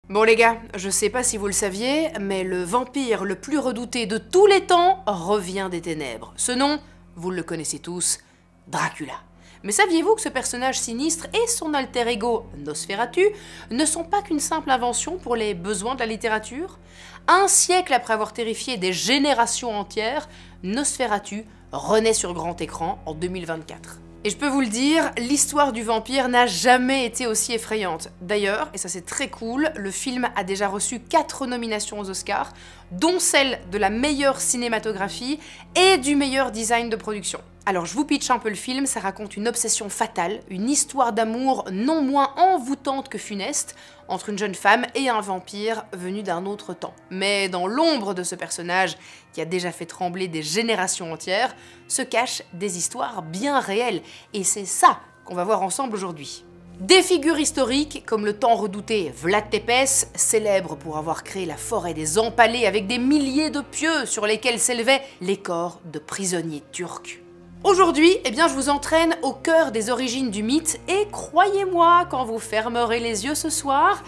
Bon les gars, je sais pas si vous le saviez, mais le vampire le plus redouté de tous les temps revient des ténèbres. Ce nom, vous le connaissez tous, Dracula. Mais saviez-vous que ce personnage sinistre et son alter ego, Nosferatu, ne sont pas qu'une simple invention pour les besoins de la littérature? Un siècle après avoir terrifié des générations entières, Nosferatu renaît sur grand écran en 2024. Et je peux vous le dire, l'histoire du vampire n'a jamais été aussi effrayante. D'ailleurs, et ça c'est très cool, le film a déjà reçu 4 nominations aux Oscars, dont celle de la meilleure cinématographie et du meilleur design de production. Alors je vous pitch un peu le film, ça raconte une obsession fatale, une histoire d'amour non moins envoûtante que funeste, entre une jeune femme et un vampire venu d'un autre temps. Mais dans l'ombre de ce personnage, qui a déjà fait trembler des générations entières, se cachent des histoires bien réelles, et c'est ça qu'on va voir ensemble aujourd'hui. Des figures historiques, comme le tant redouté Vlad Tepes, célèbre pour avoir créé la forêt des Empalés avec des milliers de pieux sur lesquels s'élevaient les corps de prisonniers turcs. Aujourd'hui, je vous entraîne au cœur des origines du mythe et croyez-moi, quand vous fermerez les yeux ce soir,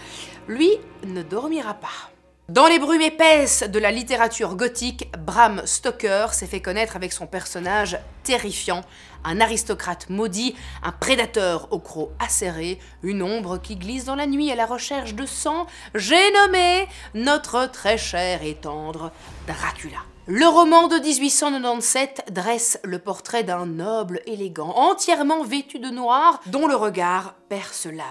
lui ne dormira pas. Dans les brumes épaisses de la littérature gothique, Bram Stoker s'est fait connaître avec son personnage terrifiant, un aristocrate maudit, un prédateur au croc acéré, une ombre qui glisse dans la nuit à la recherche de sang, j'ai nommé notre très cher et tendre Dracula. Le roman de 1897 dresse le portrait d'un noble élégant, entièrement vêtu de noir, dont le regard perce l'âme.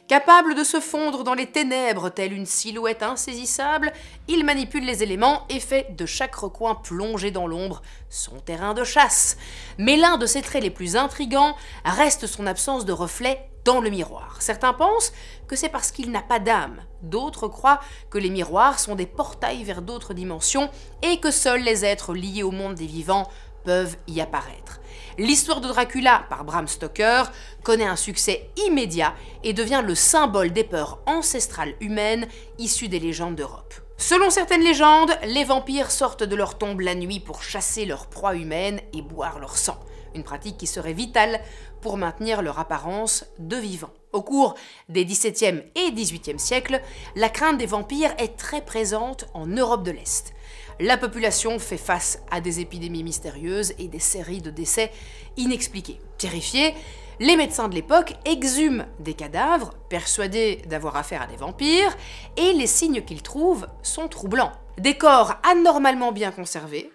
Capable de se fondre dans les ténèbres telle une silhouette insaisissable, il manipule les éléments et fait de chaque recoin plongé dans l'ombre son terrain de chasse. Mais l'un de ses traits les plus intrigants reste son absence de reflet dans le miroir. Certains pensent que c'est parce qu'il n'a pas d'âme, d'autres croient que les miroirs sont des portails vers d'autres dimensions et que seuls les êtres liés au monde des vivants peuvent y apparaître. L'histoire de Dracula par Bram Stoker connaît un succès immédiat et devient le symbole des peurs ancestrales humaines issues des légendes d'Europe. Selon certaines légendes, les vampires sortent de leur tombe la nuit pour chasser leur proie humaine et boire leur sang, une pratique qui serait vitale pour maintenir leur apparence de vivants. Au cours des XVIIe et XVIIIe siècles, la crainte des vampires est très présente en Europe de l'Est. La population fait face à des épidémies mystérieuses et des séries de décès inexpliqués. Terrifiés, les médecins de l'époque exhument des cadavres, persuadés d'avoir affaire à des vampires, et les signes qu'ils trouvent sont troublants. Des corps anormalement bien conservés,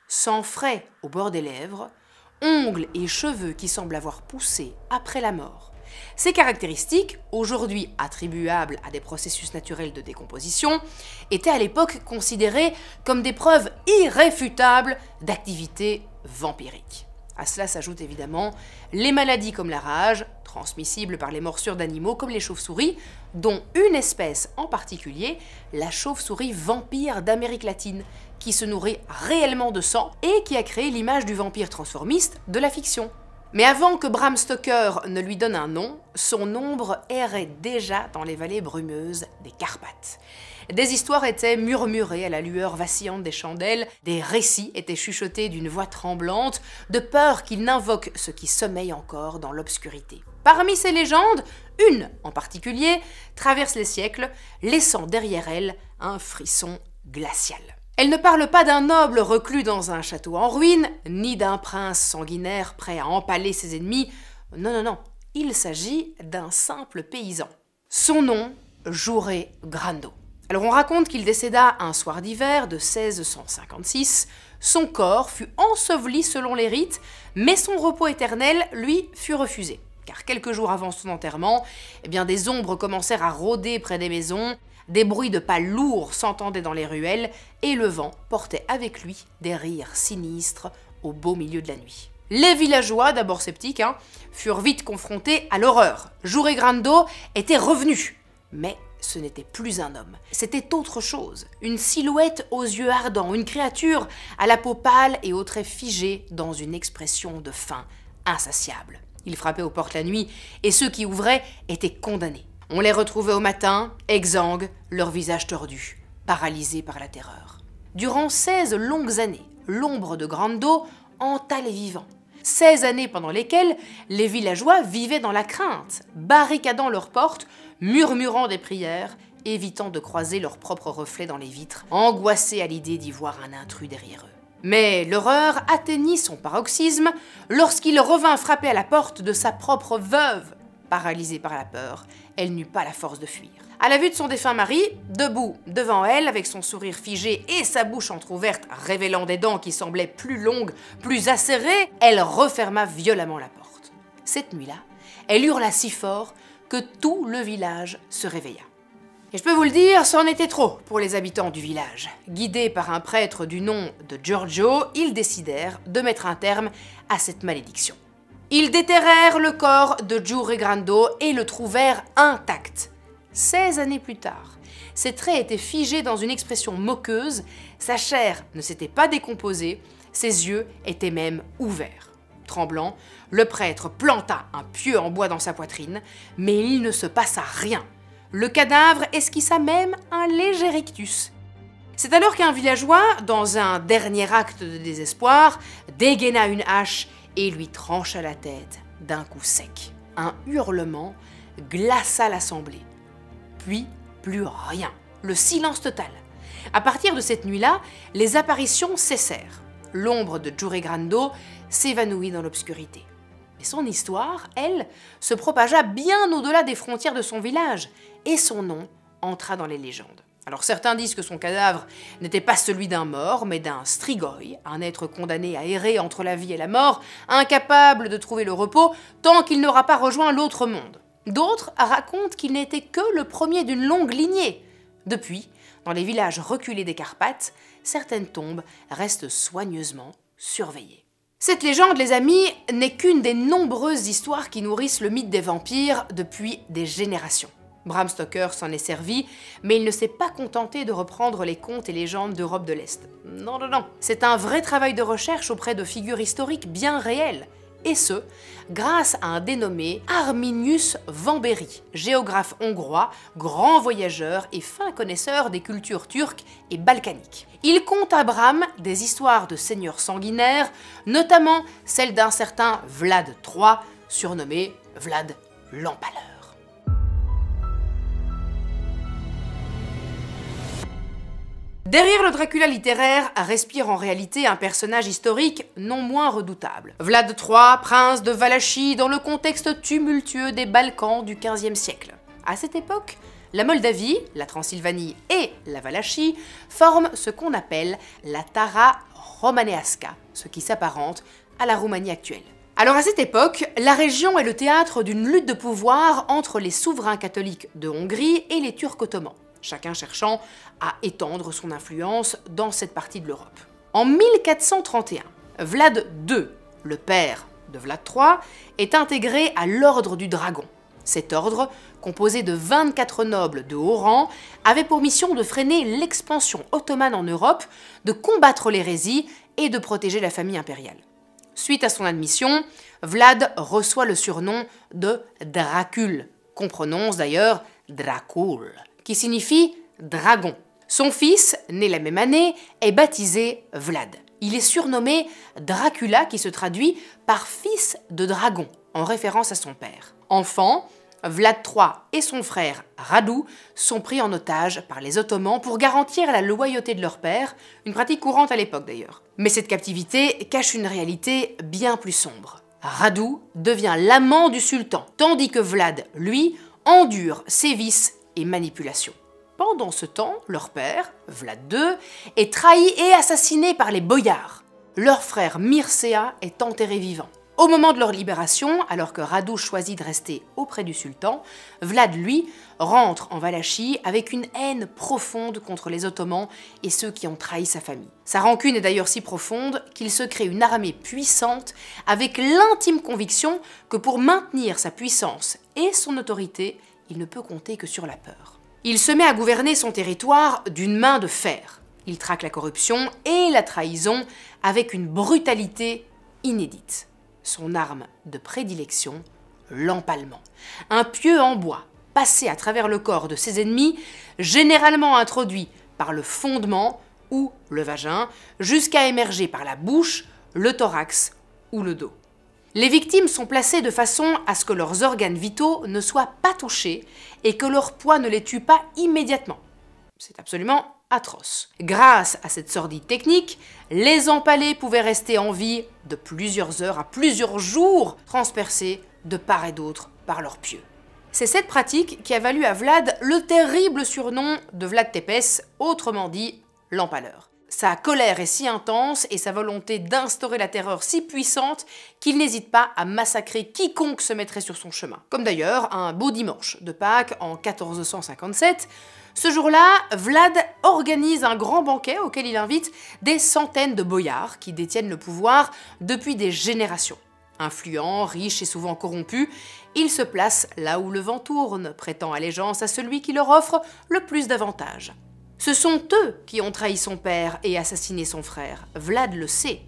sang frais au bord des lèvres, ongles et cheveux qui semblent avoir poussé après la mort. Ces caractéristiques, aujourd'hui attribuables à des processus naturels de décomposition, étaient à l'époque considérées comme des preuves irréfutables d'activité vampirique. À cela s'ajoutent évidemment les maladies comme la rage, transmissibles par les morsures d'animaux comme les chauves-souris, dont une espèce en particulier, la chauve-souris vampire d'Amérique latine, qui se nourrit réellement de sang et qui a créé l'image du vampire transformiste de la fiction. Mais avant que Bram Stoker ne lui donne un nom, son ombre errait déjà dans les vallées brumeuses des Carpates. Des histoires étaient murmurées à la lueur vacillante des chandelles, des récits étaient chuchotés d'une voix tremblante, de peur qu'il n'invoque ce qui sommeille encore dans l'obscurité. Parmi ces légendes, une en particulier traverse les siècles, laissant derrière elle un frisson glacial. Elle ne parle pas d'un noble reclus dans un château en ruine, ni d'un prince sanguinaire prêt à empaler ses ennemis. Non, il s'agit d'un simple paysan. Son nom, Joré Grando. Alors on raconte qu'il décéda un soir d'hiver de 1656, son corps fut enseveli selon les rites, mais son repos éternel, lui, fut refusé. Car quelques jours avant son enterrement, des ombres commencèrent à rôder près des maisons, des bruits de pas lourds s'entendaient dans les ruelles, et le vent portait avec lui des rires sinistres au beau milieu de la nuit. Les villageois, d'abord sceptiques, furent vite confrontés à l'horreur. Joré Grando était revenu, mais ce n'était plus un homme, c'était autre chose. Une silhouette aux yeux ardents, une créature à la peau pâle et aux traits figés dans une expression de faim insatiable. Il frappait aux portes la nuit, et ceux qui ouvraient étaient condamnés. On les retrouvait au matin, exsangues, leurs visages tordus, paralysés par la terreur. Durant 16 longues années, l'ombre de Grando hanta les vivants. 16 années pendant lesquelles les villageois vivaient dans la crainte, barricadant leurs portes, murmurant des prières évitant de croiser leur propre reflet dans les vitres, angoissés à l'idée d'y voir un intrus derrière eux. Mais l'horreur atteignit son paroxysme lorsqu'il revint frapper à la porte de sa propre veuve. Paralysée par la peur, elle n'eut pas la force de fuir. À la vue de son défunt mari, debout devant elle, avec son sourire figé et sa bouche entr'ouverte, révélant des dents qui semblaient plus longues, plus acérées, elle referma violemment la porte. Cette nuit-là, elle hurla si fort que tout le village se réveilla. Et je peux vous le dire, c'en était trop pour les habitants du village. Guidés par un prêtre du nom de Giorgio, ils décidèrent de mettre un terme à cette malédiction. Ils déterrèrent le corps de Giuregrando et le trouvèrent intact. 16 années plus tard, ses traits étaient figés dans une expression moqueuse, sa chair ne s'était pas décomposée, ses yeux étaient même ouverts. Tremblant, le prêtre planta un pieu en bois dans sa poitrine, mais il ne se passa rien. Le cadavre esquissa même un léger rictus. C'est alors qu'un villageois, dans un dernier acte de désespoir, dégaina une hache et lui trancha la tête d'un coup sec. Un hurlement glaça l'assemblée. Puis, plus rien. Le silence total. À partir de cette nuit-là, les apparitions cessèrent. L'ombre de Giuregrando s'évanouit dans l'obscurité. Mais son histoire, elle, se propagea bien au-delà des frontières de son village, et son nom entra dans les légendes. Alors certains disent que son cadavre n'était pas celui d'un mort, mais d'un strigoi, un être condamné à errer entre la vie et la mort, incapable de trouver le repos tant qu'il n'aura pas rejoint l'autre monde. D'autres racontent qu'il n'était que le premier d'une longue lignée. Depuis, dans les villages reculés des Carpates, certaines tombes restent soigneusement surveillées. Cette légende, les amis, n'est qu'une des nombreuses histoires qui nourrissent le mythe des vampires depuis des générations. Bram Stoker s'en est servi, mais il ne s'est pas contenté de reprendre les contes et légendes d'Europe de l'Est. Non, non, non. C'est un vrai travail de recherche auprès de figures historiques bien réelles. Et ce, grâce à un dénommé Arminius Vambéry, géographe hongrois, grand voyageur et fin connaisseur des cultures turques et balkaniques. Il conte à Bram des histoires de seigneurs sanguinaires, notamment celle d'un certain Vlad III, surnommé Vlad l'Empaleur. Derrière le Dracula littéraire respire en réalité un personnage historique non moins redoutable. Vlad III, prince de Valachie, dans le contexte tumultueux des Balkans du XVe siècle. À cette époque, la Moldavie, la Transylvanie et la Valachie forment ce qu'on appelle la Tara Romaneasca, ce qui s'apparente à la Roumanie actuelle. Alors à cette époque, la région est le théâtre d'une lutte de pouvoir entre les souverains catholiques de Hongrie et les Turcs ottomans, chacun cherchant à étendre son influence dans cette partie de l'Europe. En 1431, Vlad II, le père de Vlad III, est intégré à l'Ordre du Dragon. Cet ordre, composé de 24 nobles de haut rang, avait pour mission de freiner l'expansion ottomane en Europe, de combattre l'hérésie et de protéger la famille impériale. Suite à son admission, Vlad reçoit le surnom de Dracul, qu'on prononce d'ailleurs Dracul, qui signifie dragon. Son fils, né la même année, est baptisé Vlad. Il est surnommé Dracula, qui se traduit par fils de dragon, en référence à son père. Enfant, Vlad III et son frère Radu sont pris en otage par les Ottomans pour garantir la loyauté de leur père, une pratique courante à l'époque d'ailleurs. Mais cette captivité cache une réalité bien plus sombre. Radu devient l'amant du sultan, tandis que Vlad, lui, endure sévices et manipulations. Pendant ce temps, leur père, Vlad II, est trahi et assassiné par les boyards. Leur frère Mircea est enterré vivant. Au moment de leur libération, alors que Radu choisit de rester auprès du sultan, Vlad, lui, rentre en Valachie avec une haine profonde contre les Ottomans et ceux qui ont trahi sa famille. Sa rancune est d'ailleurs si profonde qu'il se crée une armée puissante avec l'intime conviction que pour maintenir sa puissance et son autorité, il ne peut compter que sur la peur. Il se met à gouverner son territoire d'une main de fer. Il traque la corruption et la trahison avec une brutalité inédite. Son arme de prédilection, l'empalement. Un pieu en bois passé à travers le corps de ses ennemis, généralement introduit par le fondement ou le vagin, jusqu'à émerger par la bouche, le thorax ou le dos. Les victimes sont placées de façon à ce que leurs organes vitaux ne soient pas touchés et que leur poids ne les tue pas immédiatement. C'est absolument atroce. Grâce à cette sordide technique, les empalés pouvaient rester en vie de plusieurs heures à plusieurs jours, transpercés de part et d'autre par leurs pieux. C'est cette pratique qui a valu à Vlad le terrible surnom de Vlad Tepes, autrement dit l'empaleur. Sa colère est si intense et sa volonté d'instaurer la terreur si puissante qu'il n'hésite pas à massacrer quiconque se mettrait sur son chemin. Comme d'ailleurs un beau dimanche de Pâques en 1457, ce jour-là, Vlad organise un grand banquet auquel il invite des centaines de boyards qui détiennent le pouvoir depuis des générations. Influents, riches et souvent corrompus, ils se placent là où le vent tourne, prêtant allégeance à celui qui leur offre le plus d'avantages. Ce sont eux qui ont trahi son père et assassiné son frère. Vlad le sait.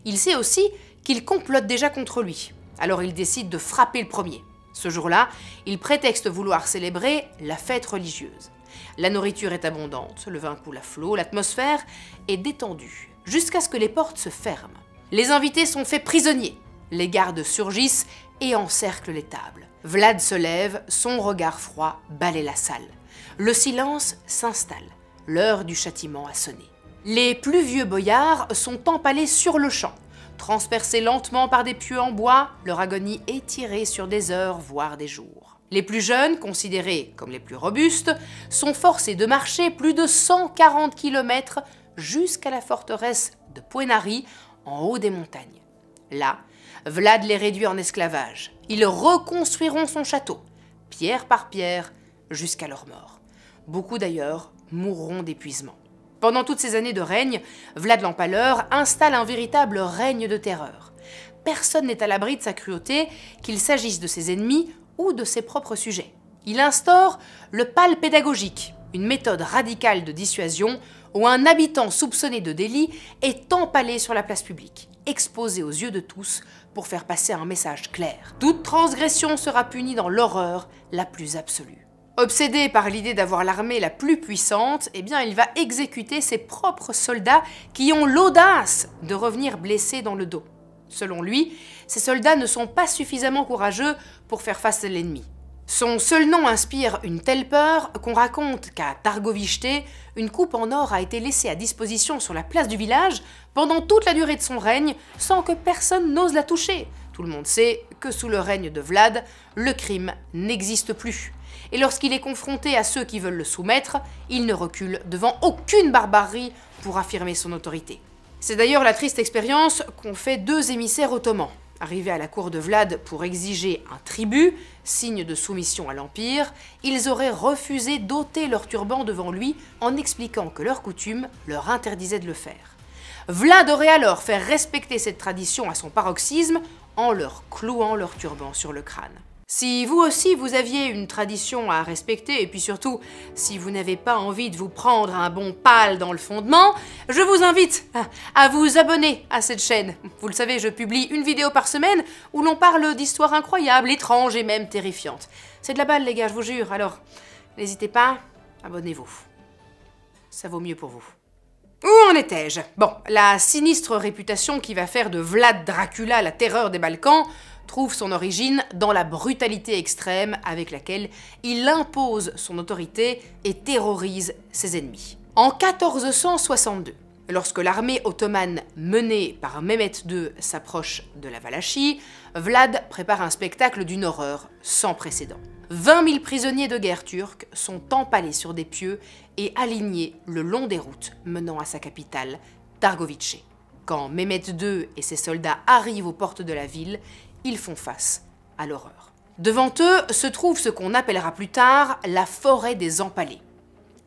Il sait aussi qu'ils complotent déjà contre lui. Alors il décide de frapper le premier. Ce jour-là, il prétexte vouloir célébrer la fête religieuse. La nourriture est abondante, le vin coule à flot, l'atmosphère est détendue, jusqu'à ce que les portes se ferment. Les invités sont faits prisonniers. Les gardes surgissent et encerclent les tables. Vlad se lève, son regard froid balaie la salle. Le silence s'installe. L'heure du châtiment a sonné. Les plus vieux boyards sont empalés sur le champ, transpercés lentement par des pieux en bois, leur agonie étirée sur des heures, voire des jours. Les plus jeunes, considérés comme les plus robustes, sont forcés de marcher plus de 140 km jusqu'à la forteresse de Puenari, en haut des montagnes. Là, Vlad les réduit en esclavage. Ils reconstruiront son château, pierre par pierre, jusqu'à leur mort. Beaucoup d'ailleurs mourront d'épuisement. Pendant toutes ces années de règne, Vlad l'Empaleur installe un véritable règne de terreur. Personne n'est à l'abri de sa cruauté, qu'il s'agisse de ses ennemis ou de ses propres sujets. Il instaure le pal pédagogique, une méthode radicale de dissuasion où un habitant soupçonné de délit est empalé sur la place publique, exposé aux yeux de tous pour faire passer un message clair. Toute transgression sera punie dans l'horreur la plus absolue. Obsédé par l'idée d'avoir l'armée la plus puissante, il va exécuter ses propres soldats qui ont l'audace de revenir blessés dans le dos. Selon lui, ces soldats ne sont pas suffisamment courageux pour faire face à l'ennemi. Son seul nom inspire une telle peur qu'on raconte qu'à Targovishte, une coupe en or a été laissée à disposition sur la place du village pendant toute la durée de son règne sans que personne n'ose la toucher. Tout le monde sait que sous le règne de Vlad, le crime n'existe plus. Et lorsqu'il est confronté à ceux qui veulent le soumettre, il ne recule devant aucune barbarie pour affirmer son autorité. C'est d'ailleurs la triste expérience qu'ont fait deux émissaires ottomans. Arrivés à la cour de Vlad pour exiger un tribut, signe de soumission à l'Empire, ils auraient refusé d'ôter leur turban devant lui en expliquant que leur coutume leur interdisait de le faire. Vlad aurait alors fait respecter cette tradition à son paroxysme en leur clouant leur turban sur le crâne. Si vous aussi vous aviez une tradition à respecter, et puis surtout, si vous n'avez pas envie de vous prendre un bon pal dans le fondement, je vous invite à vous abonner à cette chaîne. Vous le savez, je publie une vidéo par semaine où l'on parle d'histoires incroyables, étranges et même terrifiantes. C'est de la balle les gars, je vous jure, alors n'hésitez pas, abonnez-vous. Ça vaut mieux pour vous. Où en étais-je? Bon, la sinistre réputation qui va faire de Vlad Dracula la terreur des Balkans trouve son origine dans la brutalité extrême avec laquelle il impose son autorité et terrorise ses ennemis. En 1462, lorsque l'armée ottomane menée par Mehmet II s'approche de la Valachie, Vlad prépare un spectacle d'une horreur sans précédent. 20 000 prisonniers de guerre turcs sont empalés sur des pieux et alignés le long des routes menant à sa capitale, Targovitche. Quand Mehmet II et ses soldats arrivent aux portes de la ville, ils font face à l'horreur. Devant eux se trouve ce qu'on appellera plus tard la forêt des empalés.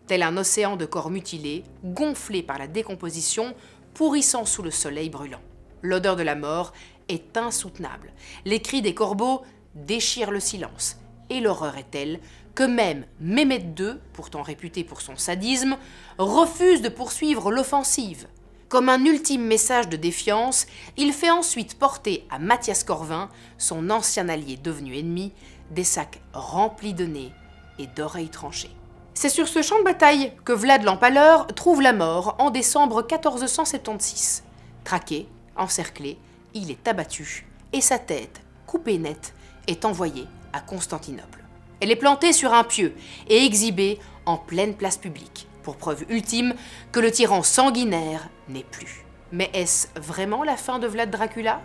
Tel un océan de corps mutilés, gonflés par la décomposition, pourrissant sous le soleil brûlant. L'odeur de la mort est insoutenable. Les cris des corbeaux déchirent le silence. Et l'horreur est telle que même Mehmet II, pourtant réputé pour son sadisme, refuse de poursuivre l'offensive. Comme un ultime message de défiance, il fait ensuite porter à Mathias Corvin, son ancien allié devenu ennemi, des sacs remplis de nez et d'oreilles tranchées. C'est sur ce champ de bataille que Vlad l'Empaleur trouve la mort en décembre 1476. Traqué, encerclé, il est abattu et sa tête, coupée nette, est envoyée à Constantinople. Elle est plantée sur un pieu et exhibée en pleine place publique, pour preuve ultime que le tyran sanguinaire n'est plus. Mais est-ce vraiment la fin de Vlad Dracula?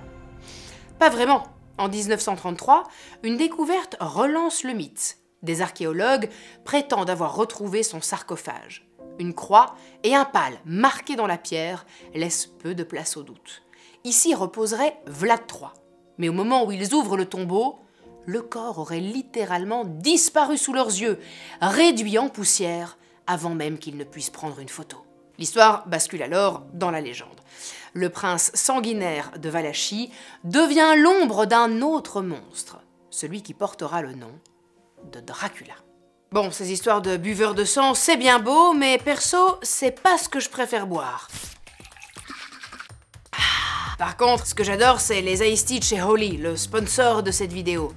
Pas vraiment. En 1933, une découverte relance le mythe. Des archéologues prétendent avoir retrouvé son sarcophage. Une croix et un pal marqués dans la pierre laissent peu de place au doute. Ici reposerait Vlad III. Mais au moment où ils ouvrent le tombeau, le corps aurait littéralement disparu sous leurs yeux, réduit en poussière, avant même qu'ils ne puissent prendre une photo. L'histoire bascule alors dans la légende. Le prince sanguinaire de Valachie devient l'ombre d'un autre monstre, celui qui portera le nom de Dracula. Bon, ces histoires de buveurs de sang, c'est bien beau, mais perso, c'est pas ce que je préfère boire. Par contre, ce que j'adore, c'est les Iced Tea chez Holy, le sponsor de cette vidéo.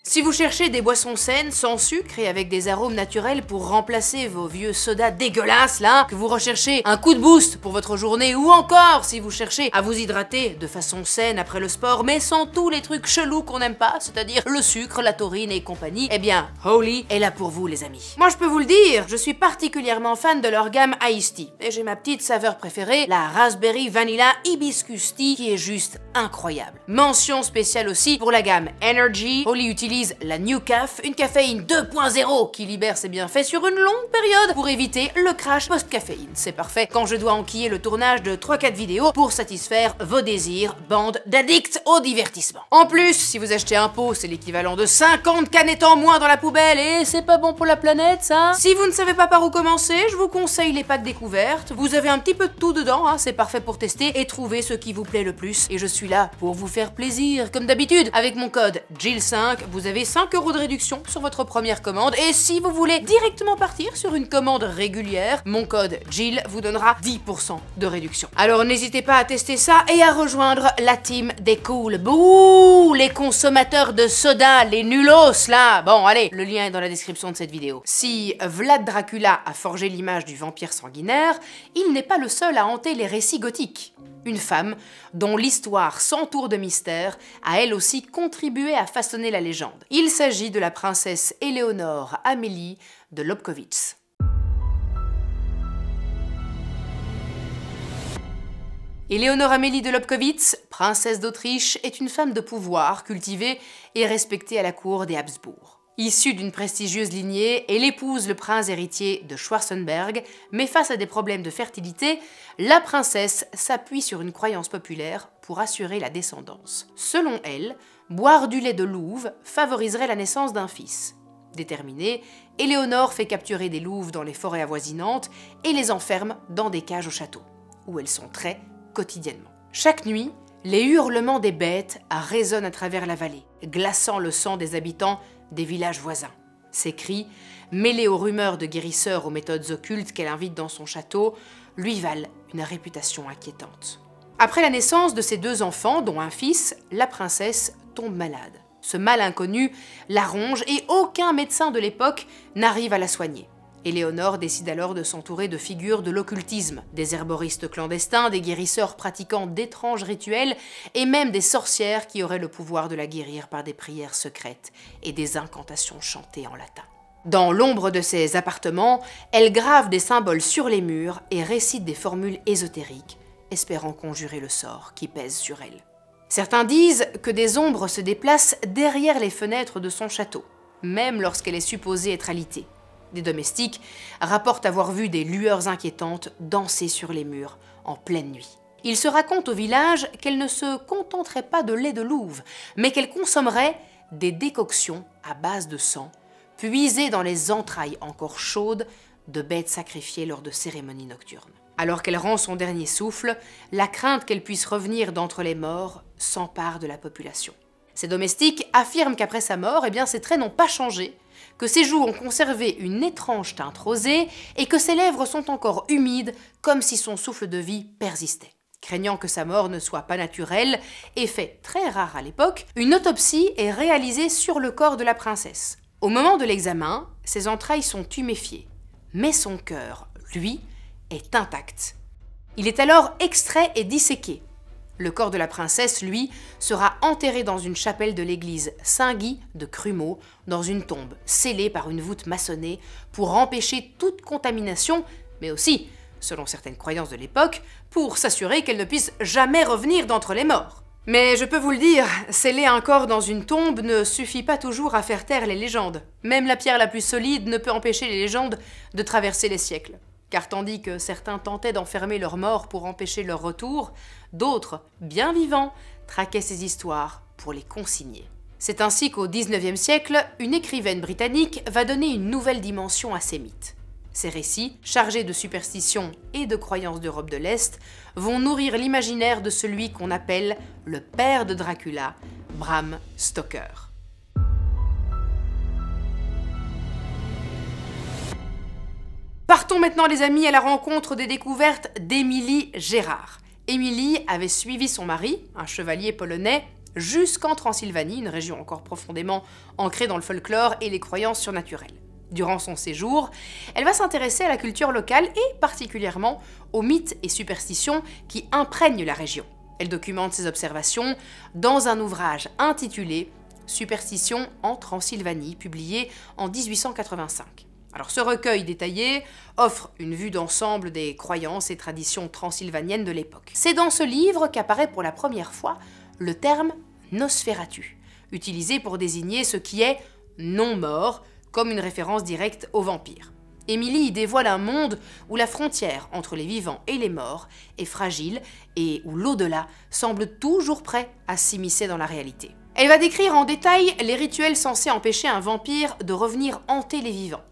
Si vous cherchez des boissons saines, sans sucre et avec des arômes naturels pour remplacer vos vieux sodas dégueulasses là, que vous recherchez un coup de boost pour votre journée, ou encore si vous cherchez à vous hydrater de façon saine après le sport, mais sans tous les trucs chelous qu'on n'aime pas, c'est-à-dire le sucre, la taurine et compagnie, eh bien, Holy est là pour vous les amis. Moi je peux vous le dire, je suis particulièrement fan de leur gamme Iced Tea, et j'ai ma petite saveur préférée, la Raspberry Vanilla Hibiscus Tea, qui est juste incroyable. Mention spéciale aussi pour la gamme Energy. Holy utilise la New Caf, une caféine 2.0 qui libère ses bienfaits sur une longue période pour éviter le crash post-caféine. C'est parfait quand je dois enquiller le tournage de 3-4 vidéos pour satisfaire vos désirs, bande d'addicts au divertissement. En plus, si vous achetez un pot, c'est l'équivalent de 50 canettes en moins dans la poubelle et c'est pas bon pour la planète ça. Si vous ne savez pas par où commencer, je vous conseille les packs découvertes. Vous avez un petit peu de tout dedans, hein, c'est parfait pour tester et trouver ce qui vous plaît le plus. Et je suis là pour vous faire plaisir, comme d'habitude. Avec mon code JILL5, vous avez 5 € de réduction sur votre première commande. Et si vous voulez directement partir sur une commande régulière, mon code JILL vous donnera 10% de réduction. Alors n'hésitez pas à tester ça et à rejoindre la team des cools. Bouh, les consommateurs de soda, les nulos là. Bon allez, le lien est dans la description de cette vidéo. Si Vlad Dracula a forgé l'image du vampire sanguinaire, il n'est pas le seul à hanter les récits gothiques. Une femme dont l'histoire s'entoure de mystère a elle aussi contribué à façonner la légende. Il s'agit de la princesse Éléonore Amélie de Lobkowicz. Éléonore Amélie de Lobkowicz, princesse d'Autriche, est une femme de pouvoir cultivée et respectée à la cour des Habsbourg. Issue d'une prestigieuse lignée, elle épouse le prince héritier de Schwarzenberg, mais face à des problèmes de fertilité, la princesse s'appuie sur une croyance populaire pour assurer la descendance. Selon elle, boire du lait de louve favoriserait la naissance d'un fils. Déterminée, Éléonore fait capturer des louves dans les forêts avoisinantes et les enferme dans des cages au château, où elles sont traitées quotidiennement. Chaque nuit, les hurlements des bêtes résonnent à travers la vallée, glaçant le sang des habitants des villages voisins. Ces cris, mêlés aux rumeurs de guérisseurs aux méthodes occultes qu'elle invite dans son château, lui valent une réputation inquiétante. Après la naissance de ses 2 enfants, dont un fils, la princesse tombe malade. Ce mal inconnu la ronge et aucun médecin de l'époque n'arrive à la soigner. Éléonore décide alors de s'entourer de figures de l'occultisme, des herboristes clandestins, des guérisseurs pratiquant d'étranges rituels et même des sorcières qui auraient le pouvoir de la guérir par des prières secrètes et des incantations chantées en latin. Dans l'ombre de ses appartements, elle grave des symboles sur les murs et récite des formules ésotériques, espérant conjurer le sort qui pèse sur elle. Certains disent que des ombres se déplacent derrière les fenêtres de son château, même lorsqu'elle est supposée être alitée. Des domestiques rapportent avoir vu des lueurs inquiétantes danser sur les murs en pleine nuit. Il se raconte au village qu'elle ne se contenterait pas de lait de louve, mais qu'elle consommerait des décoctions à base de sang, puisées dans les entrailles encore chaudes de bêtes sacrifiées lors de cérémonies nocturnes. Alors qu'elle rend son dernier souffle, la crainte qu'elle puisse revenir d'entre les morts s'empare de la population. Ses domestiques affirment qu'après sa mort, ses traits n'ont pas changé, que ses joues ont conservé une étrange teinte rosée et que ses lèvres sont encore humides, comme si son souffle de vie persistait. Craignant que sa mort ne soit pas naturelle, et fait très rare à l'époque, une autopsie est réalisée sur le corps de la princesse. Au moment de l'examen, ses entrailles sont tuméfiées, mais son cœur, lui, est intact. Il est alors extrait et disséqué. Le corps de la princesse, lui, sera enterré dans une chapelle de l'église Saint-Guy de Crumeau, dans une tombe scellée par une voûte maçonnée pour empêcher toute contamination, mais aussi, selon certaines croyances de l'époque, pour s'assurer qu'elle ne puisse jamais revenir d'entre les morts. Mais je peux vous le dire, sceller un corps dans une tombe ne suffit pas toujours à faire taire les légendes. Même la pierre la plus solide ne peut empêcher les légendes de traverser les siècles. Car tandis que certains tentaient d'enfermer leurs morts pour empêcher leur retour, d'autres, bien vivants, traquaient ces histoires pour les consigner. C'est ainsi qu'au XIXe siècle, une écrivaine britannique va donner une nouvelle dimension à ces mythes. Ces récits, chargés de superstitions et de croyances d'Europe de l'Est, vont nourrir l'imaginaire de celui qu'on appelle le père de Dracula, Bram Stoker. Partons maintenant les amis à la rencontre des découvertes d'Émilie Gérard. Émilie avait suivi son mari, un chevalier polonais, jusqu'en Transylvanie, une région encore profondément ancrée dans le folklore et les croyances surnaturelles. Durant son séjour, elle va s'intéresser à la culture locale et particulièrement aux mythes et superstitions qui imprègnent la région. Elle documente ses observations dans un ouvrage intitulé « Superstitions en Transylvanie » publié en 1885. Alors ce recueil détaillé offre une vue d'ensemble des croyances et traditions transylvaniennes de l'époque. C'est dans ce livre qu'apparaît pour la première fois le terme « Nosferatu », utilisé pour désigner ce qui est non-mort, comme une référence directe aux vampires. Émilie y dévoile un monde où la frontière entre les vivants et les morts est fragile et où l'au-delà semble toujours prêt à s'immiscer dans la réalité. Elle va décrire en détail les rituels censés empêcher un vampire de revenir hanter les vivants.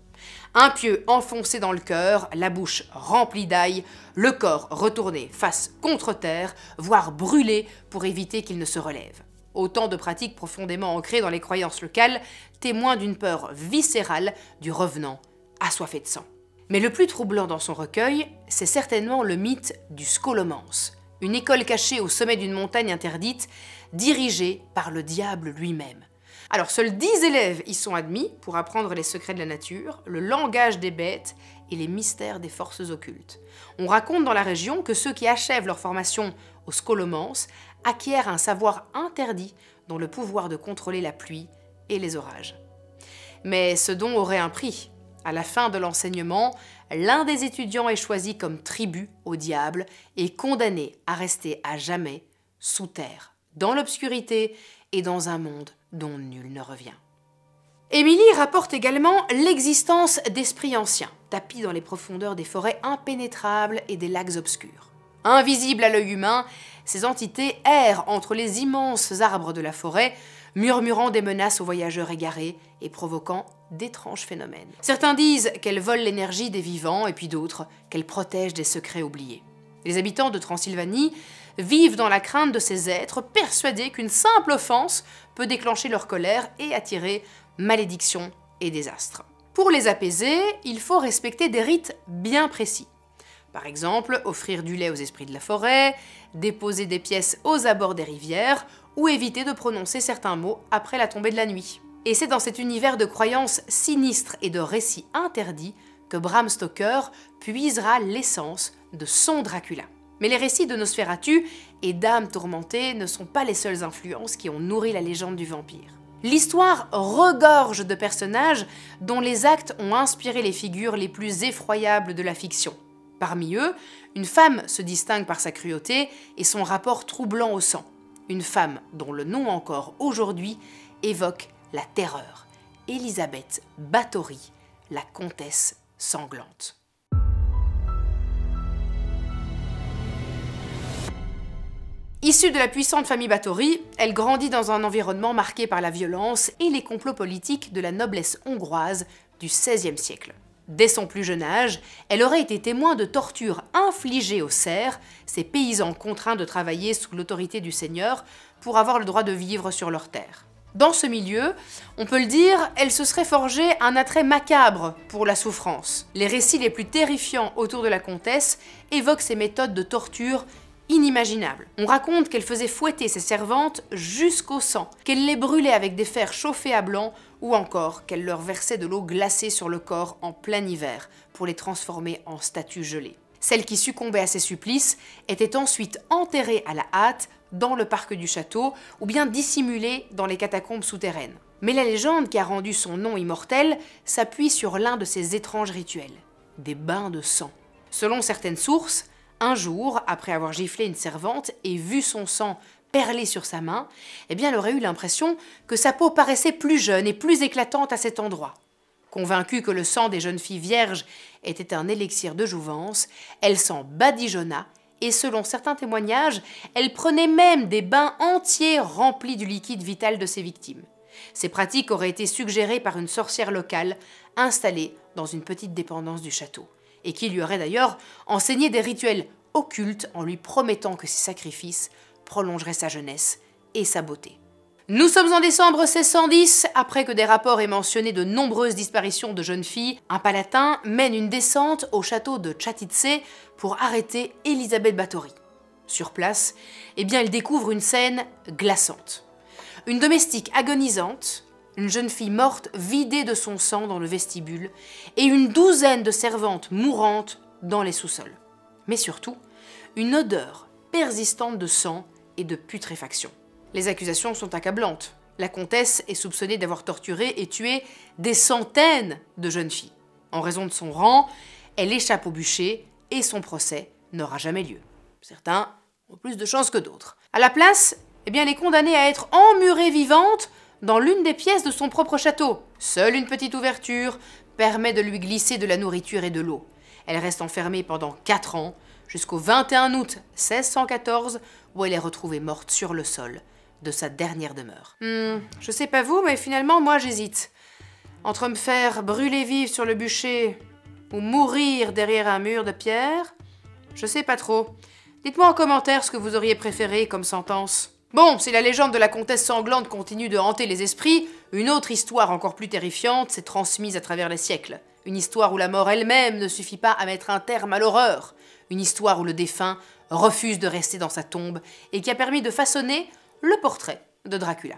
Un pieu enfoncé dans le cœur, la bouche remplie d'ail, le corps retourné face contre terre, voire brûlé pour éviter qu'il ne se relève. Autant de pratiques profondément ancrées dans les croyances locales, témoins d'une peur viscérale du revenant assoiffé de sang. Mais le plus troublant dans son recueil, c'est certainement le mythe du scholomance, une école cachée au sommet d'une montagne interdite, dirigée par le diable lui-même. Alors seuls 10 élèves y sont admis pour apprendre les secrets de la nature, le langage des bêtes et les mystères des forces occultes. On raconte dans la région que ceux qui achèvent leur formation au scholomance acquièrent un savoir interdit dont le pouvoir de contrôler la pluie et les orages. Mais ce don aurait un prix. À la fin de l'enseignement, l'un des étudiants est choisi comme tribut au diable et condamné à rester à jamais sous terre, dans l'obscurité et dans un monde dont nul ne revient. Émilie rapporte également l'existence d'esprits anciens, tapis dans les profondeurs des forêts impénétrables et des lacs obscurs. Invisibles à l'œil humain, ces entités errent entre les immenses arbres de la forêt, murmurant des menaces aux voyageurs égarés et provoquant d'étranges phénomènes. Certains disent qu'elles volent l'énergie des vivants et puis d'autres qu'elles protègent des secrets oubliés. Les habitants de Transylvanie vivent dans la crainte de ces êtres, persuadés qu'une simple offense peut déclencher leur colère et attirer malédiction et désastre. Pour les apaiser, il faut respecter des rites bien précis. Par exemple, offrir du lait aux esprits de la forêt, déposer des pièces aux abords des rivières ou éviter de prononcer certains mots après la tombée de la nuit. Et c'est dans cet univers de croyances sinistres et de récits interdits que Bram Stoker puisera l'essence de son Dracula. Mais les récits de Nosferatu et d'âmes tourmentées ne sont pas les seules influences qui ont nourri la légende du vampire. L'histoire regorge de personnages dont les actes ont inspiré les figures les plus effroyables de la fiction. Parmi eux, une femme se distingue par sa cruauté et son rapport troublant au sang. Une femme dont le nom encore aujourd'hui évoque la terreur. Elisabeth Bathory, la comtesse sanglante. Issue de la puissante famille Bathory, elle grandit dans un environnement marqué par la violence et les complots politiques de la noblesse hongroise du XVIe siècle. Dès son plus jeune âge, elle aurait été témoin de tortures infligées aux serfs, ces paysans contraints de travailler sous l'autorité du seigneur pour avoir le droit de vivre sur leurs terres. Dans ce milieu, on peut le dire, elle se serait forgé un attrait macabre pour la souffrance. Les récits les plus terrifiants autour de la comtesse évoquent ces méthodes de torture inimaginables. On raconte qu'elle faisait fouetter ses servantes jusqu'au sang, qu'elle les brûlait avec des fers chauffés à blanc ou encore qu'elle leur versait de l'eau glacée sur le corps en plein hiver pour les transformer en statues gelées. Celles qui succombaient à ces supplices étaient ensuite enterrées à la hâte dans le parc du château ou bien dissimulées dans les catacombes souterraines. Mais la légende qui a rendu son nom immortel s'appuie sur l'un de ces étranges rituels, des bains de sang. Selon certaines sources, un jour, après avoir giflé une servante et vu son sang perler sur sa main, elle aurait eu l'impression que sa peau paraissait plus jeune et plus éclatante à cet endroit. Convaincue que le sang des jeunes filles vierges était un élixir de jouvence, elle s'en badigeonna et selon certains témoignages, elle prenait même des bains entiers remplis du liquide vital de ses victimes. Ces pratiques auraient été suggérées par une sorcière locale installée dans une petite dépendance du château et qui lui aurait d'ailleurs enseigné des rituels occultes en lui promettant que ses sacrifices prolongeraient sa jeunesse et sa beauté. Nous sommes en décembre 1610, après que des rapports aient mentionné de nombreuses disparitions de jeunes filles, un palatin mène une descente au château de Čatice pour arrêter Elisabeth Báthory. Sur place, il découvre une scène glaçante. Une domestique agonisante, une jeune fille morte vidée de son sang dans le vestibule et une douzaine de servantes mourantes dans les sous-sols. Mais surtout, une odeur persistante de sang et de putréfaction. Les accusations sont accablantes. La comtesse est soupçonnée d'avoir torturé et tué des centaines de jeunes filles. En raison de son rang, elle échappe au bûcher et son procès n'aura jamais lieu. Certains ont plus de chance que d'autres. À la place, elle est condamnée à être emmurée vivante dans l'une des pièces de son propre château. Seule une petite ouverture permet de lui glisser de la nourriture et de l'eau. Elle reste enfermée pendant 4 ans, jusqu'au 21 août 1614, où elle est retrouvée morte sur le sol de sa dernière demeure. Je sais pas vous, mais finalement, moi j'hésite. Entre me faire brûler vive sur le bûcher ou mourir derrière un mur de pierre, je sais pas trop. Dites-moi en commentaire ce que vous auriez préféré comme sentence. Bon, si la légende de la comtesse sanglante continue de hanter les esprits, une autre histoire encore plus terrifiante s'est transmise à travers les siècles. Une histoire où la mort elle-même ne suffit pas à mettre un terme à l'horreur. Une histoire où le défunt refuse de rester dans sa tombe et qui a permis de façonner le portrait de Dracula.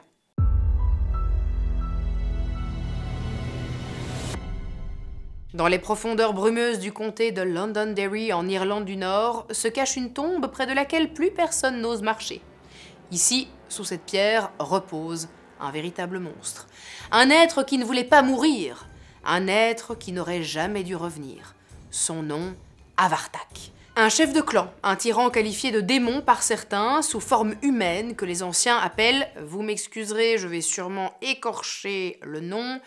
Dans les profondeurs brumeuses du comté de Londonderry en Irlande du Nord se cache une tombe près de laquelle plus personne n'ose marcher. Ici, sous cette pierre, repose un véritable monstre. Un être qui ne voulait pas mourir. Un être qui n'aurait jamais dû revenir. Son nom, Avartac. Un chef de clan, un tyran qualifié de démon par certains, sous forme humaine, que les anciens appellent, vous m'excuserez, je vais sûrement écorcher le nom,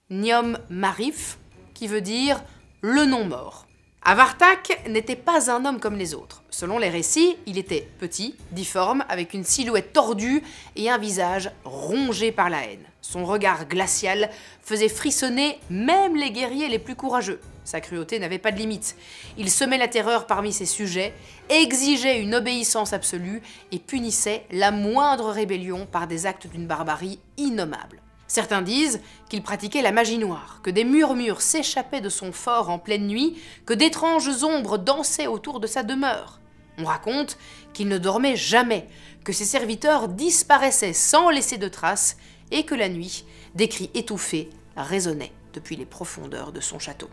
Niom Marif, qui veut dire le non-mort. Avartac n'était pas un homme comme les autres. Selon les récits, il était petit, difforme, avec une silhouette tordue et un visage rongé par la haine. Son regard glacial faisait frissonner même les guerriers les plus courageux. Sa cruauté n'avait pas de limite. Il semait la terreur parmi ses sujets, exigeait une obéissance absolue et punissait la moindre rébellion par des actes d'une barbarie innommable. Certains disent qu'il pratiquait la magie noire, que des murmures s'échappaient de son fort en pleine nuit, que d'étranges ombres dansaient autour de sa demeure. On raconte qu'il ne dormait jamais, que ses serviteurs disparaissaient sans laisser de traces et que la nuit, des cris étouffés résonnaient depuis les profondeurs de son château.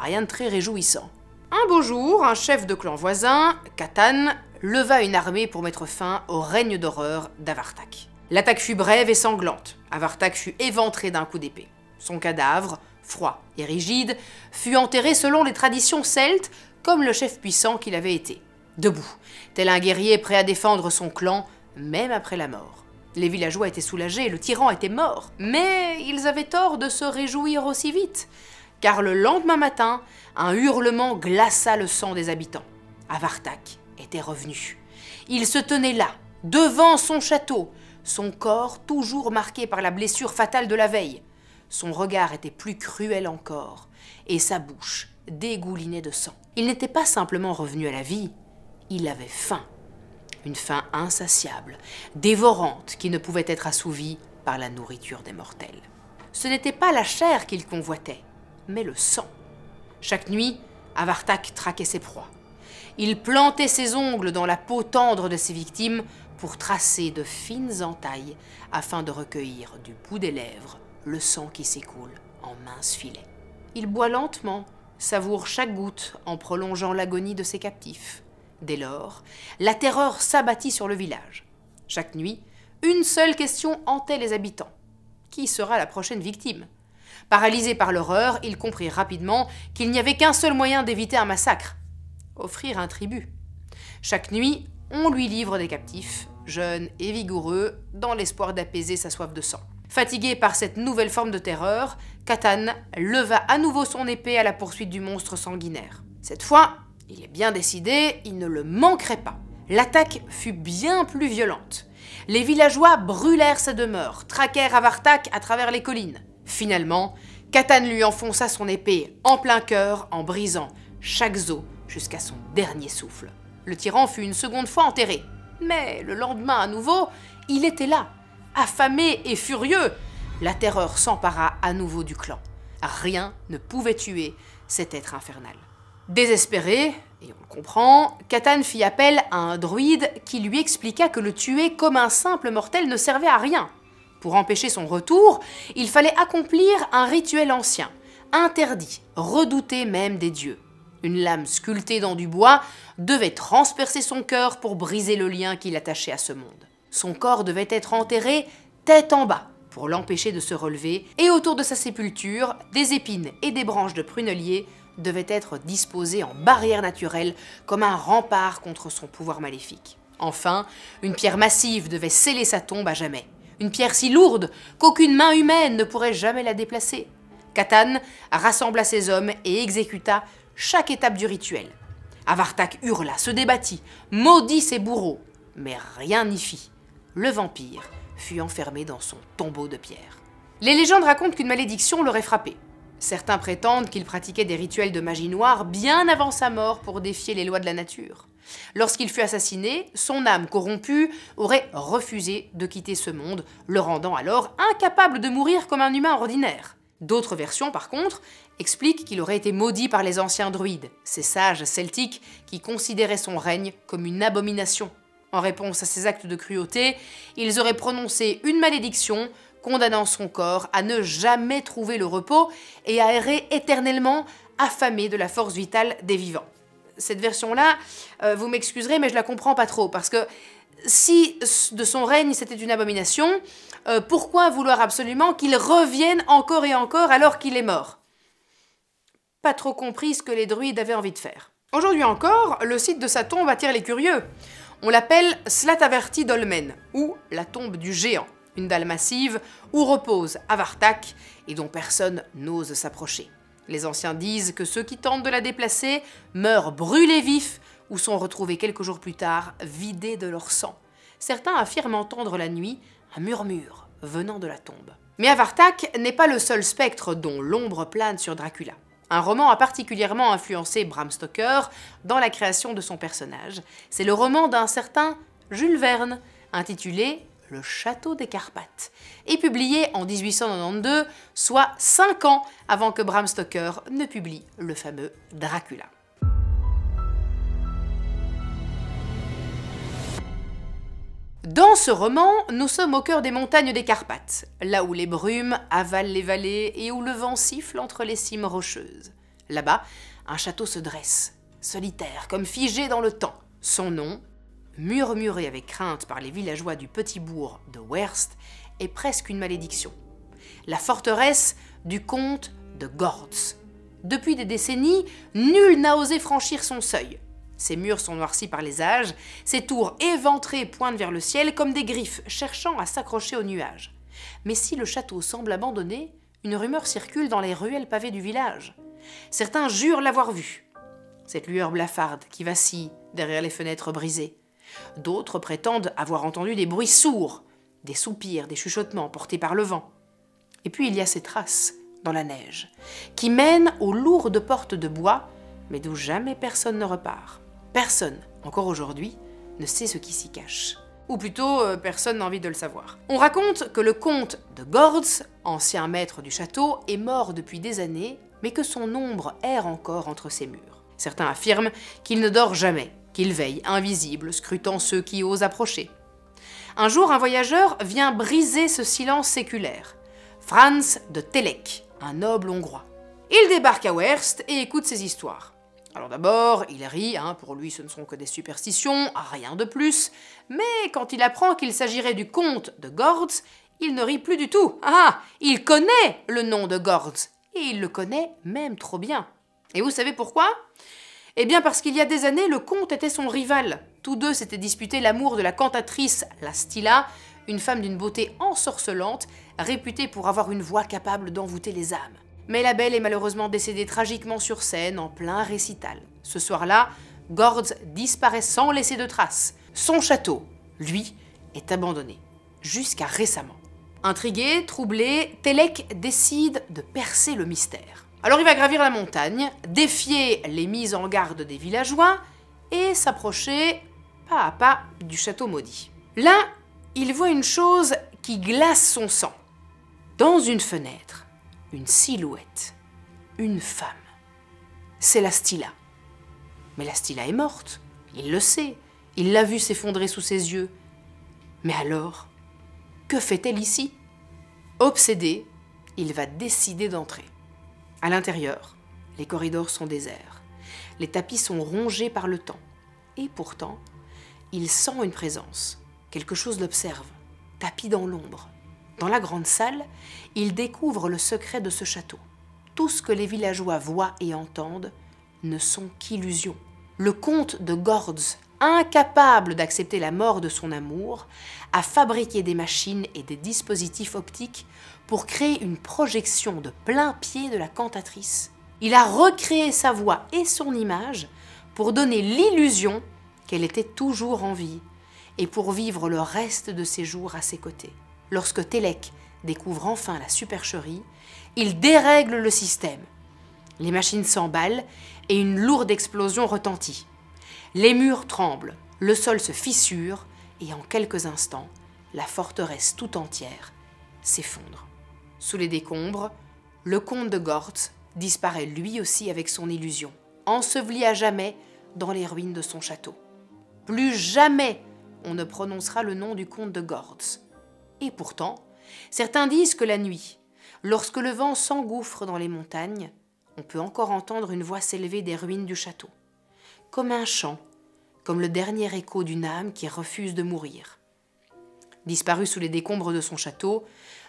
Rien de très réjouissant. Un beau jour, un chef de clan voisin, Catan, leva une armée pour mettre fin au règne d'horreur d'Avartac. L'attaque fut brève et sanglante. Avartac fut éventré d'un coup d'épée. Son cadavre, froid et rigide, fut enterré selon les traditions celtes, comme le chef puissant qu'il avait été. Debout, tel un guerrier prêt à défendre son clan, même après la mort. Les villageois étaient soulagés, le tyran était mort. Mais ils avaient tort de se réjouir aussi vite, car le lendemain matin, un hurlement glaça le sang des habitants. Avartac était revenu. Il se tenait là, devant son château, son corps toujours marqué par la blessure fatale de la veille. Son regard était plus cruel encore, et sa bouche dégoulinait de sang. Il n'était pas simplement revenu à la vie, il avait faim. Une faim insatiable, dévorante, qui ne pouvait être assouvie par la nourriture des mortels. Ce n'était pas la chair qu'il convoitait, mais le sang. Chaque nuit, Avartac traquait ses proies. Il plantait ses ongles dans la peau tendre de ses victimes pour tracer de fines entailles afin de recueillir du bout des lèvres le sang qui s'écoule en minces filets. Il boit lentement, savoure chaque goutte en prolongeant l'agonie de ses captifs. Dès lors, la terreur s'abattit sur le village. Chaque nuit, une seule question hantait les habitants. Qui sera la prochaine victime? Paralysés par l'horreur, ils comprirent rapidement qu'il n'y avait qu'un seul moyen d'éviter un massacre: offrir un tribut. Chaque nuit, on lui livre des captifs, jeunes et vigoureux, dans l'espoir d'apaiser sa soif de sang. Fatigué par cette nouvelle forme de terreur, Catan leva à nouveau son épée à la poursuite du monstre sanguinaire. Cette fois, il est bien décidé, il ne le manquerait pas. L'attaque fut bien plus violente. Les villageois brûlèrent sa demeure, traquèrent Avartak à travers les collines. Finalement, Catan lui enfonça son épée en plein cœur en brisant chaque os jusqu'à son dernier souffle. Le tyran fut une seconde fois enterré. Mais le lendemain à nouveau, il était là, affamé et furieux. La terreur s'empara à nouveau du clan. Rien ne pouvait tuer cet être infernal. Désespéré, et on le comprend, Catan fit appel à un druide qui lui expliqua que le tuer comme un simple mortel ne servait à rien. Pour empêcher son retour, il fallait accomplir un rituel ancien, interdit, redouté même des dieux. Une lame sculptée dans du bois devait transpercer son cœur pour briser le lien qui l'attachait à ce monde. Son corps devait être enterré tête en bas pour l'empêcher de se relever, et autour de sa sépulture, des épines et des branches de prunelier devaient être disposées en barrière naturelle comme un rempart contre son pouvoir maléfique. Enfin, une pierre massive devait sceller sa tombe à jamais. Une pierre si lourde qu'aucune main humaine ne pourrait jamais la déplacer. Catan rassembla ses hommes et exécuta chaque étape du rituel. Avartak hurla, se débattit, maudit ses bourreaux, mais rien n'y fit. Le vampire fut enfermé dans son tombeau de pierre. Les légendes racontent qu'une malédiction l'aurait frappé. Certains prétendent qu'il pratiquait des rituels de magie noire bien avant sa mort pour défier les lois de la nature. Lorsqu'il fut assassiné, son âme corrompue aurait refusé de quitter ce monde, le rendant alors incapable de mourir comme un humain ordinaire. D'autres versions, par contre, expliquent qu'il aurait été maudit par les anciens druides, ces sages celtiques qui considéraient son règne comme une abomination. En réponse à ces actes de cruauté, ils auraient prononcé une malédiction condamnant son corps à ne jamais trouver le repos et à errer éternellement affamé de la force vitale des vivants. Cette version-là, vous m'excuserez, mais je la comprends pas trop, parce que si de son règne c'était une abomination, pourquoi vouloir absolument qu'il revienne encore et encore alors qu'il est mort? Pas trop compris ce que les druides avaient envie de faire. Aujourd'hui encore, le site de sa tombe attire les curieux. On l'appelle Slataverti Dolmen, ou la tombe du géant, une dalle massive où repose Avartak et dont personne n'ose s'approcher. Les anciens disent que ceux qui tentent de la déplacer meurent brûlés vifs ou sont retrouvés quelques jours plus tard vidés de leur sang. Certains affirment entendre la nuit un murmure venant de la tombe. Mais Avartak n'est pas le seul spectre dont l'ombre plane sur Dracula. Un roman a particulièrement influencé Bram Stoker dans la création de son personnage. C'est le roman d'un certain Jules Verne, intitulé Le Château des Carpates, et publié en 1892, soit 5 ans avant que Bram Stoker ne publie le fameux Dracula. Dans ce roman, nous sommes au cœur des montagnes des Carpates, là où les brumes avalent les vallées et où le vent siffle entre les cimes rocheuses. Là-bas, un château se dresse, solitaire, comme figé dans le temps. Son nom, murmuré avec crainte par les villageois du petit bourg de Werst, est presque une malédiction. La forteresse du comte de Gortz. Depuis des décennies, nul n'a osé franchir son seuil. Ses murs sont noircis par les âges, ses tours éventrées pointent vers le ciel comme des griffes cherchant à s'accrocher aux nuages. Mais si le château semble abandonné, une rumeur circule dans les ruelles pavées du village. Certains jurent l'avoir vu, cette lueur blafarde qui vacille derrière les fenêtres brisées. D'autres prétendent avoir entendu des bruits sourds, des soupirs, des chuchotements portés par le vent. Et puis il y a ces traces dans la neige, qui mènent aux lourdes portes de bois, mais d'où jamais personne ne repart. Personne, encore aujourd'hui, ne sait ce qui s'y cache. Ou plutôt, personne n'a envie de le savoir. On raconte que le comte de Gortz, ancien maître du château, est mort depuis des années, mais que son ombre erre encore entre ses murs. Certains affirment qu'il ne dort jamais, qu'il veille, invisible, scrutant ceux qui osent approcher. Un jour, un voyageur vient briser ce silence séculaire. Franz de Telek, un noble hongrois. Il débarque à Werst et écoute ces histoires. Alors d'abord, il rit, pour lui ce ne sont que des superstitions, rien de plus, mais quand il apprend qu'il s'agirait du comte de Gortz, il ne rit plus du tout. Il connaît le nom de Gortz, et il le connaît même trop bien. Et vous savez pourquoi ? Eh bien parce qu'il y a des années, le comte était son rival. Tous deux s'étaient disputé l'amour de la cantatrice La Stilla, une femme d'une beauté ensorcelante, réputée pour avoir une voix capable d'envoûter les âmes. Mais la belle est malheureusement décédée tragiquement sur scène en plein récital. Ce soir-là, Gortz disparaît sans laisser de traces. Son château, lui, est abandonné, jusqu'à récemment. Intrigué, troublé, Telek décide de percer le mystère. Alors il va gravir la montagne, défier les mises en garde des villageois et s'approcher pas à pas du château maudit. Là, il voit une chose qui glace son sang. Dans une fenêtre, une silhouette, une femme. C'est la Stilla. Mais la Stilla est morte, il le sait, il l'a vue s'effondrer sous ses yeux. Mais alors, que fait-elle ici ? Obsédé, il va décider d'entrer. À l'intérieur, les corridors sont déserts, les tapis sont rongés par le temps. Et pourtant, il sent une présence, quelque chose l'observe, tapis dans l'ombre. Dans la grande salle, il découvre le secret de ce château. Tout ce que les villageois voient et entendent ne sont qu'illusions. Le comte de Gortz, incapable d'accepter la mort de son amour, a fabriqué des machines et des dispositifs optiques pour créer une projection de plein pied de la cantatrice. Il a recréé sa voix et son image pour donner l'illusion qu'elle était toujours en vie et pour vivre le reste de ses jours à ses côtés. Lorsque Telek découvre enfin la supercherie, il dérègle le système. Les machines s'emballent et une lourde explosion retentit. Les murs tremblent, le sol se fissure et en quelques instants, la forteresse tout entière s'effondre. Sous les décombres, le comte de Gortz disparaît lui aussi avec son illusion, enseveli à jamais dans les ruines de son château. Plus jamais on ne prononcera le nom du comte de Gortz. Et pourtant, certains disent que la nuit, lorsque le vent s'engouffre dans les montagnes, on peut encore entendre une voix s'élever des ruines du château, comme un chant, comme le dernier écho d'une âme qui refuse de mourir. Disparu sous les décombres de son château,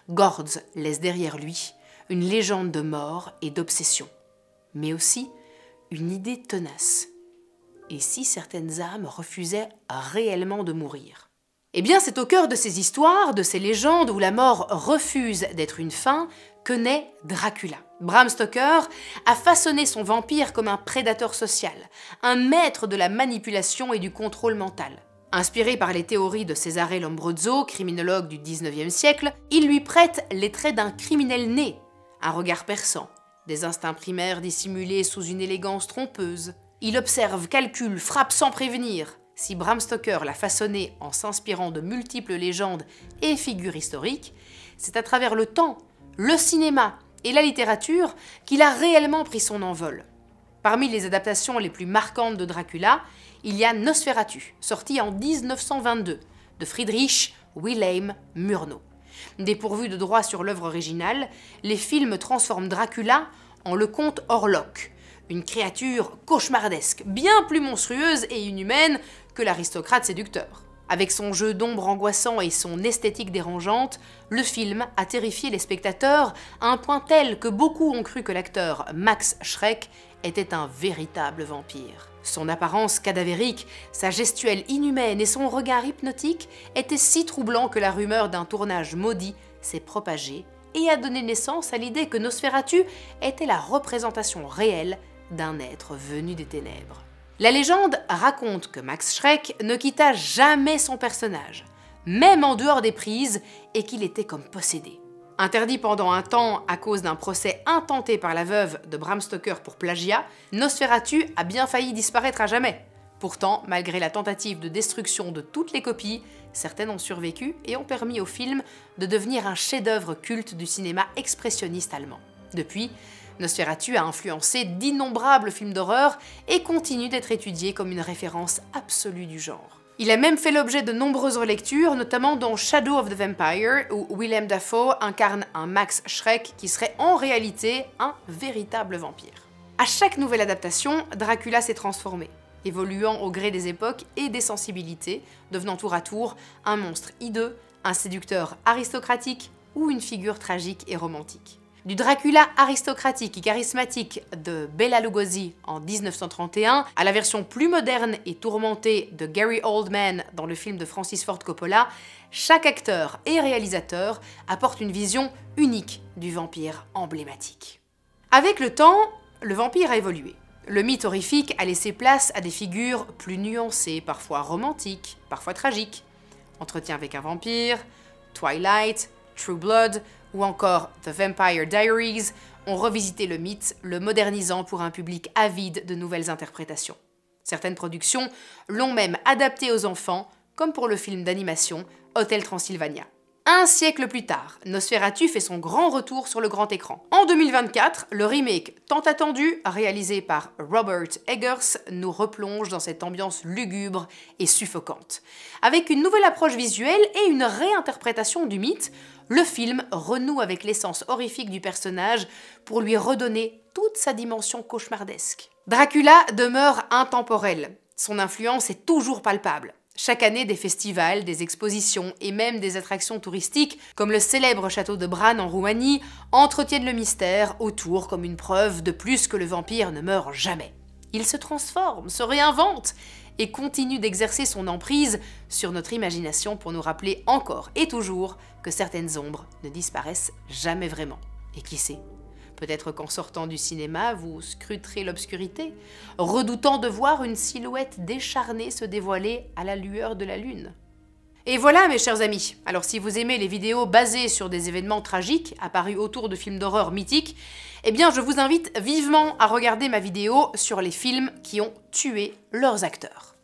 Gortz laisse derrière lui une légende de mort et d'obsession, mais aussi une idée tenace. Et si certaines âmes refusaient réellement de mourir ? Eh bien, c'est au cœur de ces histoires, de ces légendes où la mort refuse d'être une fin, que naît Dracula. Bram Stoker a façonné son vampire comme un prédateur social, un maître de la manipulation et du contrôle mental. Inspiré par les théories de Cesare Lombroso, criminologue du XIXe siècle, il lui prête les traits d'un criminel né, un regard perçant, des instincts primaires dissimulés sous une élégance trompeuse. Il observe, calcule, frappe sans prévenir. Si Bram Stoker l'a façonné en s'inspirant de multiples légendes et figures historiques, c'est à travers le temps, le cinéma et la littérature qu'il a réellement pris son envol. Parmi les adaptations les plus marquantes de Dracula, il y a Nosferatu, sorti en 1922, de Friedrich Wilhelm Murnau. Dépourvu de droits sur l'œuvre originale, les films transforment Dracula en le comte Orlok, une créature cauchemardesque, bien plus monstrueuse et inhumaine que l'aristocrate séducteur. Avec son jeu d'ombre angoissant et son esthétique dérangeante, le film a terrifié les spectateurs à un point tel que beaucoup ont cru que l'acteur Max Schreck était un véritable vampire. Son apparence cadavérique, sa gestuelle inhumaine et son regard hypnotique étaient si troublants que la rumeur d'un tournage maudit s'est propagée et a donné naissance à l'idée que Nosferatu était la représentation réelle d'un être venu des ténèbres. La légende raconte que Max Schreck ne quitta jamais son personnage, même en dehors des prises, et qu'il était comme possédé. Interdit pendant un temps à cause d'un procès intenté par la veuve de Bram Stoker pour plagiat, Nosferatu a bien failli disparaître à jamais. Pourtant, malgré la tentative de destruction de toutes les copies, certaines ont survécu et ont permis au film de devenir un chef-d'œuvre culte du cinéma expressionniste allemand. Depuis, Nosferatu a influencé d'innombrables films d'horreur et continue d'être étudié comme une référence absolue du genre. Il a même fait l'objet de nombreuses relectures, notamment dans Shadow of the Vampire, où Willem Dafoe incarne un Max Schreck qui serait en réalité un véritable vampire. À chaque nouvelle adaptation, Dracula s'est transformé, évoluant au gré des époques et des sensibilités, devenant tour à tour un monstre hideux, un séducteur aristocratique ou une figure tragique et romantique. Du Dracula aristocratique et charismatique de Bela Lugosi en 1931 à la version plus moderne et tourmentée de Gary Oldman dans le film de Francis Ford Coppola, chaque acteur et réalisateur apporte une vision unique du vampire emblématique. Avec le temps, le vampire a évolué. Le mythe horrifique a laissé place à des figures plus nuancées, parfois romantiques, parfois tragiques. Entretien avec un vampire, Twilight, True Blood ou encore The Vampire Diaries ont revisité le mythe, le modernisant pour un public avide de nouvelles interprétations. Certaines productions l'ont même adapté aux enfants, comme pour le film d'animation Hotel Transylvania. Un siècle plus tard, Nosferatu fait son grand retour sur le grand écran. En 2024, le remake tant attendu, réalisé par Robert Eggers, nous replonge dans cette ambiance lugubre et suffocante. Avec une nouvelle approche visuelle et une réinterprétation du mythe, le film renoue avec l'essence horrifique du personnage pour lui redonner toute sa dimension cauchemardesque. Dracula demeure intemporel. Son influence est toujours palpable. Chaque année, des festivals, des expositions et même des attractions touristiques, comme le célèbre château de Bran en Roumanie, entretiennent le mystère autour comme une preuve de plus que le vampire ne meurt jamais. Il se transforme, se réinvente et continue d'exercer son emprise sur notre imagination pour nous rappeler encore et toujours que certaines ombres ne disparaissent jamais vraiment. Et qui sait ? Peut-être qu'en sortant du cinéma, vous scruterez l'obscurité, redoutant de voir une silhouette décharnée se dévoiler à la lueur de la lune. Et voilà mes chers amis, alors si vous aimez les vidéos basées sur des événements tragiques apparus autour de films d'horreur mythiques, eh bien je vous invite vivement à regarder ma vidéo sur les films qui ont tué leurs acteurs.